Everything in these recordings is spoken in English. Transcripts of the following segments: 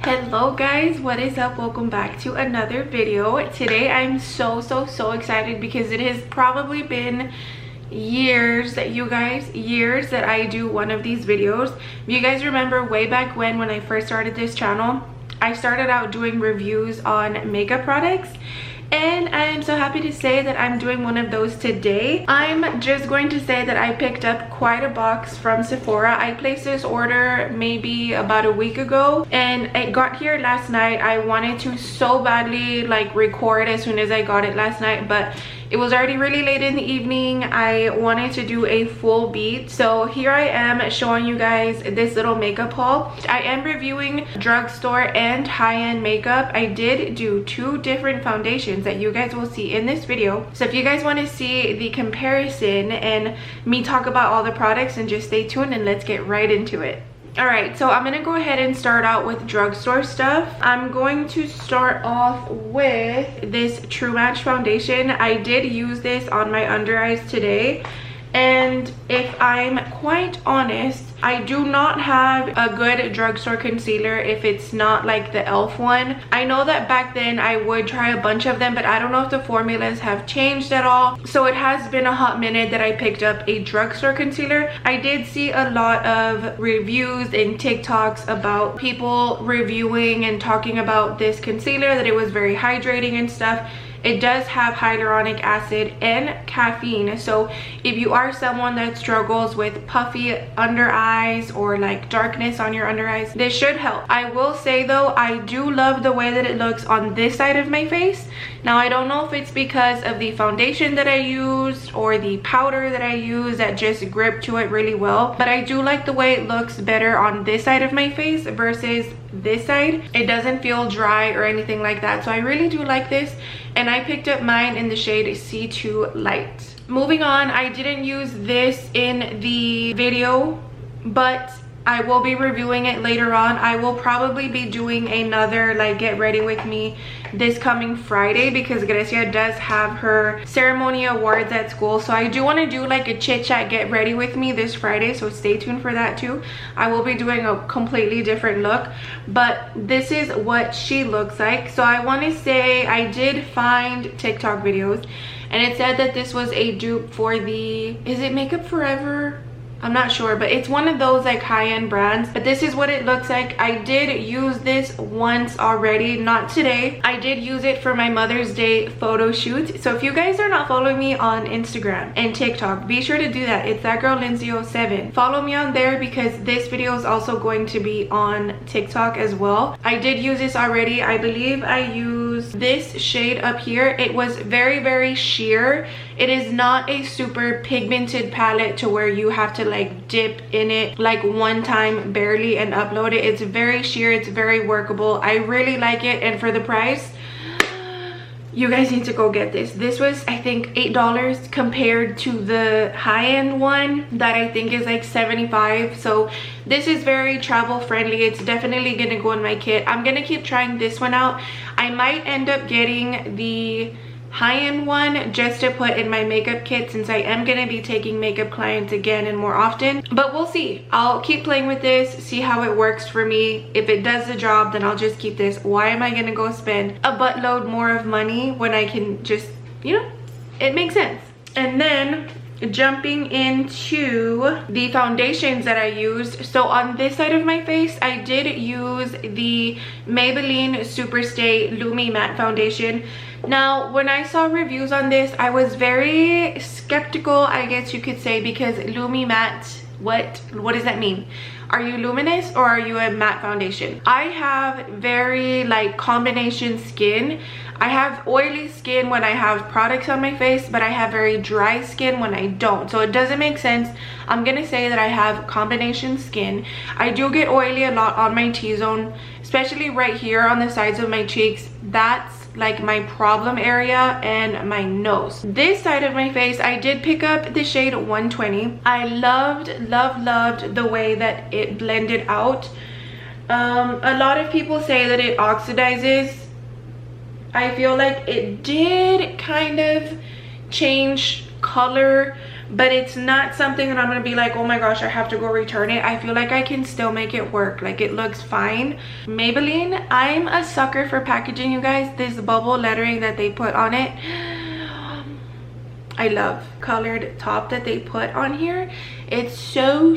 Hello guys, what is up? Welcome back to another video. Today I'm so excited because it has probably been years that I do one of these videos. If you guys remember way back when I first started this channel, I started out doing reviews on makeup products, and I am so happy to say that I'm doing one of those today. I'm just going to say that I picked up quite a box from Sephora. I placed this order maybe about a week ago and it got here last night. I wanted to so badly record as soon as I got it last night, but it was already really late in the evening. I wanted to do a full beat, so here I am showing you guys this little makeup haul. I am reviewing drugstore and high-end makeup. I did do two different foundations that you guys will see in this video, so if you guys want to see the comparison and me talk about all the products, and just stay tuned and let's get right into it. Alright, so I'm gonna go ahead and start out with drugstore stuff. I'm going to start off with this True Match foundation. I did use this on my under eyes today, and if I'm quite honest, I do not have a good drugstore concealer if it's not like the e.l.f. one. I know that back then I would try a bunch of them, but I don't know if the formulas have changed at all. So it has been a hot minute that I picked up a drugstore concealer. I did see a lot of reviews and TikToks about people reviewing and talking about this concealer, that it was very hydrating and stuff. It does have hyaluronic acid and caffeine, so if you are someone that struggles with puffy under eyes or like darkness on your under eyes, this should help. I will say though, I do love the way that it looks on this side of my face. Now I don't know if it's because of the foundation that I used or the powder that I used that just gripped to it really well, but I do like the way it looks better on this side of my face versus this side. It doesn't feel dry or anything like that, so I really do like this, and I picked up mine in the shade C2 Light. Moving on, I didn't use this in the video, but I will be reviewing it later on. I will probably be doing another get ready with me this coming Friday, because Grecia does have her ceremony awards at school, so I do want to do a chit chat get ready with me this Friday, so stay tuned for that too. I will be doing a completely different look, but this is what she looks like. So I want to say I did find TikTok videos and it said that this was a dupe for the, is it Makeup Forever? I'm not sure, but it's one of those high-end brands. But this is what it looks like. I did use this once already, not today. I did use it for my Mother's Day photo shoot. So if you guys are not following me on Instagram and TikTok, be sure to do that. It's that girl Lindsay07. Follow me on there because this video is also going to be on TikTok as well. I did use this already. I believe I used this shade up here. It was very sheer. It is not a super pigmented palette to where you have to dip in it one time barely and upload it. It's very sheer, it's very workable. I really like it, and for the price, you guys need to go get this. This was I think $8 compared to the high-end one that I think is $75. So this is very travel friendly. It's definitely gonna go in my kit. I'm gonna keep trying this one out. I might end up getting the high-end one just to put in my makeup kit, since I am going to be taking makeup clients again and more often, but we'll see. I'll keep playing with this, see how it works for me. If it does the job, then I'll just keep this. Why am I going to go spend a buttload more of money when I can just, it makes sense. And then jumping into the foundations that I used. So on this side of my face, I did use the Maybelline Superstay Lumi Matte Foundation. Now, when I saw reviews on this, I was very skeptical, I guess you could say, because Lumi Matte, what does that mean? Are you luminous or are you a matte foundation? I have very combination skin. I have oily skin when I have products on my face, but I have very dry skin when I don't. So it doesn't make sense. I'm gonna say that I have combination skin. I do get oily a lot on my T-zone, especially right here on the sides of my cheeks. That's my problem area, and my nose. This side of my face, I did pick up the shade 120. I loved the way that it blended out. A lot of people say that it oxidizes. I feel like it did kind of change color, but it's not something that I'm gonna be like, oh my gosh, I have to go return it. I feel like I can still make it work. Like, it looks fine. Maybelline, I'm a sucker for packaging, you guys. This bubble lettering that they put on it, I love colored top that they put on here. It's so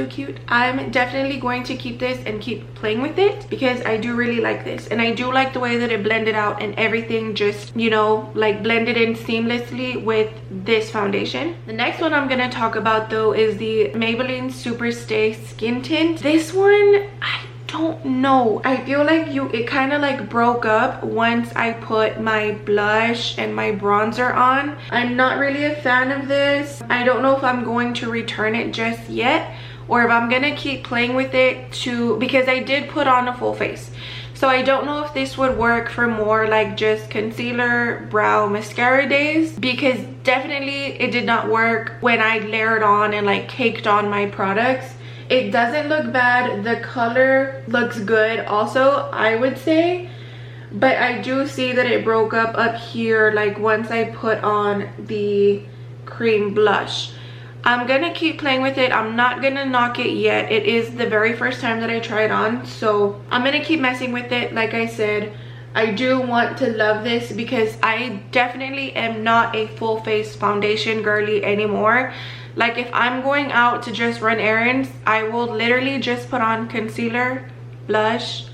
cute. I'm definitely going to keep this and keep playing with it because I do really like this, and I do like the way that it blended out and everything just, you know, like blended in seamlessly with this foundation. The next one I'm gonna talk about though is the Maybelline Super Stay Skin Tint. This one, I don't know, I feel like it kind of like broke up once I put my blush and my bronzer on. I'm not really a fan of this. I don't know if I'm going to return it just yet or if I'm gonna keep playing with it because I did put on a full face. So I don't know if this would work for more like just concealer, brow, mascara days, because definitely it did not work when I layered on and like caked on my products. It doesn't look bad. The color looks good also, I would say. But I do see that it broke up here like once I put on the cream blush. I'm gonna keep playing with it. I'm not gonna knock it yet. It is the very first time that I try it on. So I'm gonna keep messing with it. Like I said, I do want to love this because I definitely am not a full face foundation girly anymore. Like, if I'm going out to just run errands, I will literally just put on concealer, blush,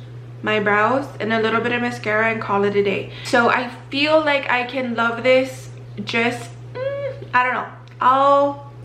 my brows, and a little bit of mascara and call it a day. So I feel like I can love this. Just I don't know,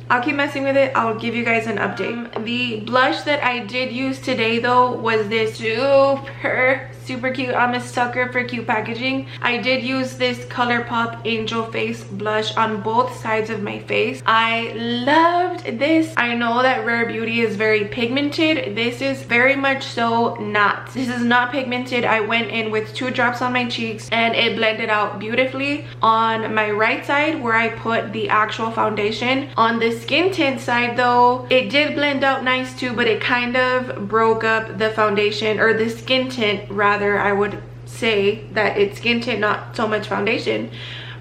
I'll keep messing with it. I'll give you guys an update. The blush that I did use today though was this super cute. I'm a sucker for cute packaging. I did use this ColourPop Angel Face blush on both sides of my face. I loved this. I know that Rare Beauty is very pigmented. This is very much so not. This is not pigmented. I went in with 2 drops on my cheeks and it blended out beautifully. On my right side where I put the actual foundation. On the skin tint side though, it did blend out nice too, but it kind of broke up the foundation, or the skin tint rather. I would say that it's skin tint, not so much foundation,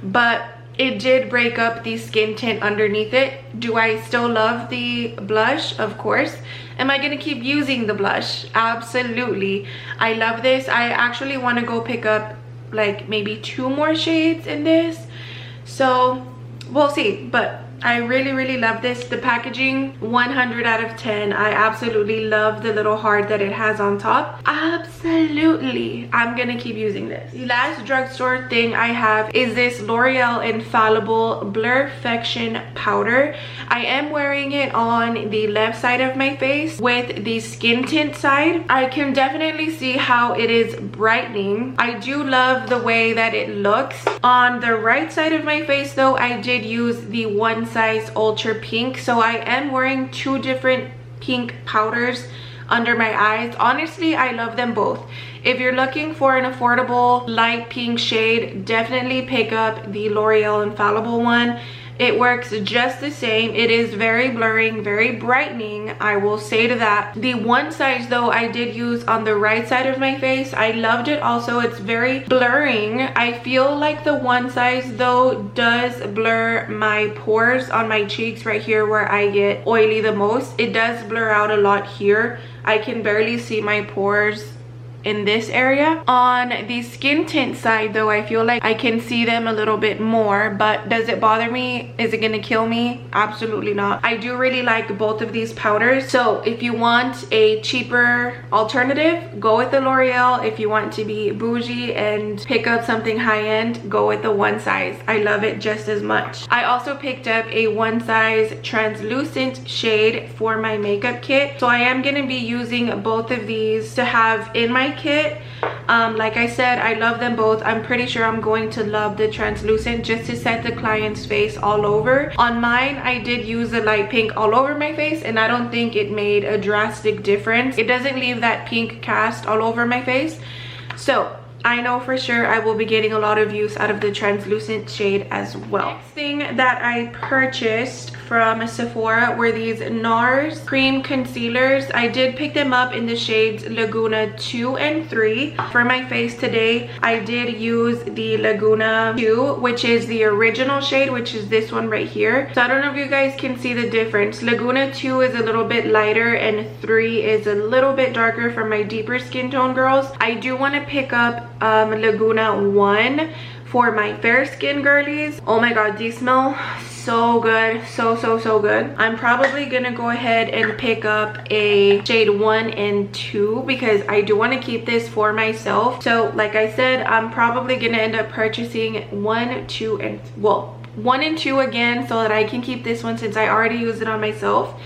but it did break up the skin tint underneath it. Do I still love the blush? Of course. Am I gonna keep using the blush? Absolutely. I love this. I actually want to go pick up like maybe 2 more shades in this, so we'll see. But I really love this. The packaging, 100 out of 10. I absolutely love the little heart that it has on top. Absolutely, I'm gonna keep using this. The last drugstore thing I have is this L'Oreal Infallible Blurfection powder. I am wearing it on the left side of my face with the skin tint side. I can definitely see how it is brightening. I do love the way that it looks. On the right side of my face though, I did use the one size ultra pink, so I am wearing 2 different pink powders under my eyes. Honestly, I love them both. If you're looking for an affordable light pink shade, definitely pick up the L'Oreal Infallible one. It works just the same. It is very blurring, very brightening, I will say to that. The one size though, I did use on the right side of my face. I loved it also. It's very blurring. I feel like the one size though does blur my pores on my cheeks right here where I get oily the most. It does blur out a lot here. I can barely see my pores in this area. On the skin tint side though, I feel like I can see them a little bit more, but does it bother me? Is it gonna kill me? Absolutely not. I do really like both of these powders, so if you want a cheaper alternative, go with the L'Oreal. If you want to be bougie and pick up something high-end, go with the one size. I love it just as much. I also picked up a one size translucent shade for my makeup kit, so I am gonna be using both of these to have in my kit. Like I said, I love them both. I'm pretty sure I'm going to love the translucent just to set the client's face all over. On mine, I did use the light pink all over my face, and I don't think it made a drastic difference. It doesn't leave that pink cast all over my face. So I know for sure I will be getting a lot of use out of the translucent shade as well. Next thing that I purchased from Sephora were these NARS cream concealers. I did pick them up in the shades Laguna 2 and 3. For my face today, I did use the Laguna 2, which is the original shade, which is this one right here. So I don't know if you guys can see the difference. Laguna 2 is a little bit lighter and 3 is a little bit darker for my deeper skin tone girls. I do want to pick up Laguna 1 for my fair skin girlies. Oh my god, these smell so good, so good. I'm probably gonna go ahead and pick up a shade 1 and 2 because I do want to keep this for myself. So like I said, I'm probably gonna end up purchasing 1, 2 and 1 and 2 again so that I can keep this one since I already used it on myself,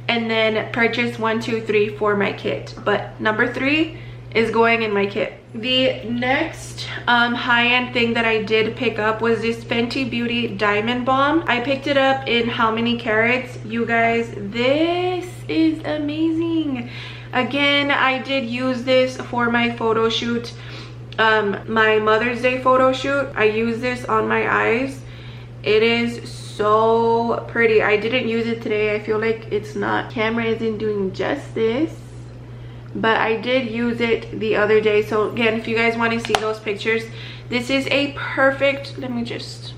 and then purchase 1, 2, 3 for my kit. But number 3 is going in my kit. The next high-end thing that I did pick up was this Fenty Beauty Diamond Balm. I picked it up in how many carats? You guys, this is amazing. Again, I did use this for my photo shoot, my Mother's Day photo shoot. I used this on my eyes. It is so pretty. I didn't use it today. I feel like camera isn't doing justice, but I did use it the other day. So again, if you guys want to see those pictures, this is a perfect, let me just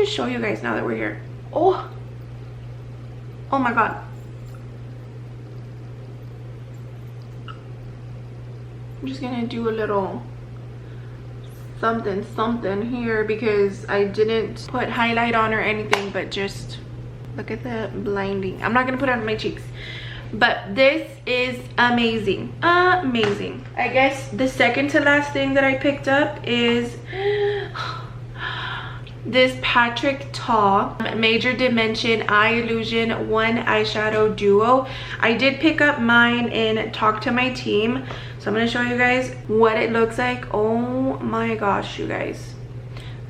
show you guys now that we're here. Oh my god, I'm just gonna do a little something here because I didn't put highlight on or anything, but just look at the blinding. I'm not gonna put it on my cheeks, but this is amazing, amazing. I guess the second to last thing that I picked up is this Patrick Ta Major Dimension Eye Illusion 1 Eyeshadow Duo. I did pick up mine in Talk to My Team, so I'm going to show you guys what it looks like. Oh my gosh, you guys.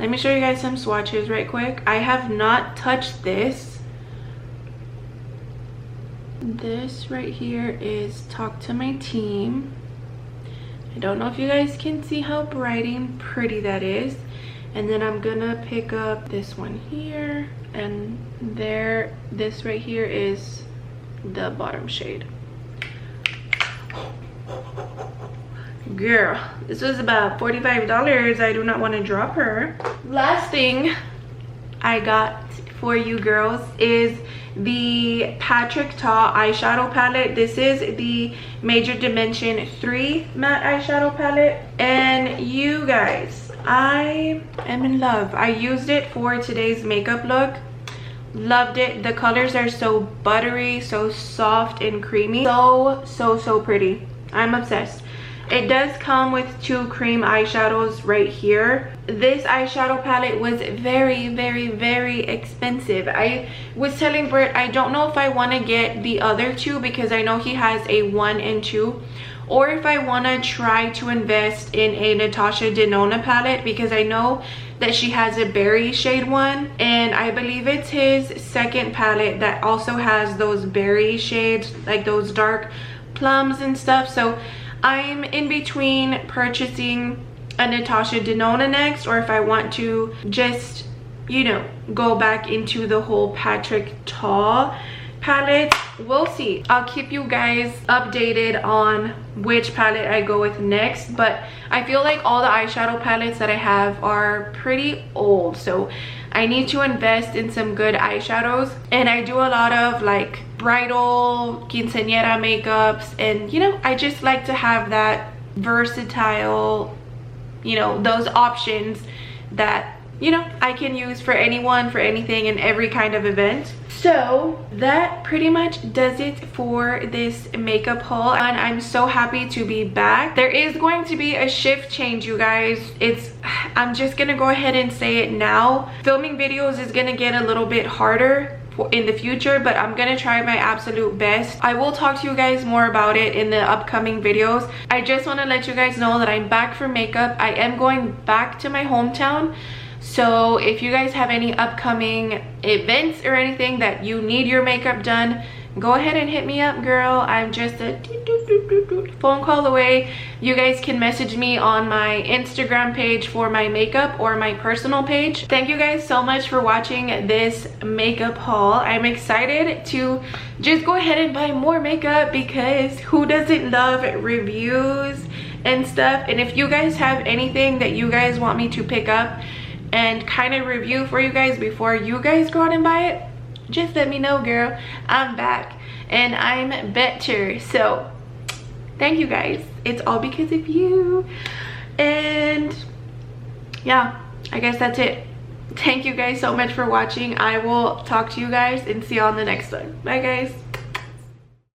Let me show you guys some swatches right quick. I have not touched this. This right here is Talk to My Team. I don't know if you guys can see how bright and pretty that is. And then I'm gonna pick up this one here, and there, this right here is the bottom shade. Girl, this was about $45. I do not want to drop her. Last thing I got for you girls is the Patrick Ta eyeshadow palette. This is the Major Dimension 3 matte eyeshadow palette, and you guys, I am in love. I used it for today's makeup look. Loved it. The colors are so buttery, so soft and creamy, so pretty. I'm obsessed. It does come with 2 cream eyeshadows right here. This eyeshadow palette was very expensive. I was telling Bert I don't know if I want to get the other 2 because I know he has a 1 and 2, or if I want to try to invest in a Natasha Denona palette because I know that she has a berry shade one, and I believe it's his second palette that also has those berry shades, like those dark plums and stuff. So I'm in between purchasing a Natasha Denona next, or if I want to just, you know, go back into the whole Patrick Ta palette. We'll see. I'll keep you guys updated on which palette I go with next, but I feel like all the eyeshadow palettes that I have are pretty old, so I need to invest in some good eyeshadows. And I do a lot of like bridal quinceañera makeups, and you know, I just like to have that versatile, you know, those options that, you know, I can use for anyone, for anything, and every kind of event. So that pretty much does it for this makeup haul, and I'm so happy to be back. There is going to be a shift change, you guys. I'm just gonna go ahead and say it now. Filming videos is gonna get a little bit harder in the future, but I'm gonna try my absolute best. I will talk to you guys more about it in the upcoming videos. I just want to let you guys know that I'm back for makeup. I am going back to my hometown, so if you guys have any upcoming events or anything that you need your makeup done, go ahead and hit me up, girl. I'm just a phone call away. You guys can message me on my Instagram page for my makeup or my personal page. Thank you guys so much for watching this makeup haul. I'm excited to just go ahead and buy more makeup because who doesn't love reviews and stuff? And if you guys have anything that you guys want me to pick up and kind of review for you guys before you guys go out and buy it, just let me know, girl. I'm back and I'm better. So thank you guys. It's all because of you. And yeah, I guess that's it. Thank you guys so much for watching. I will talk to you guys and see you on the next one. Bye guys.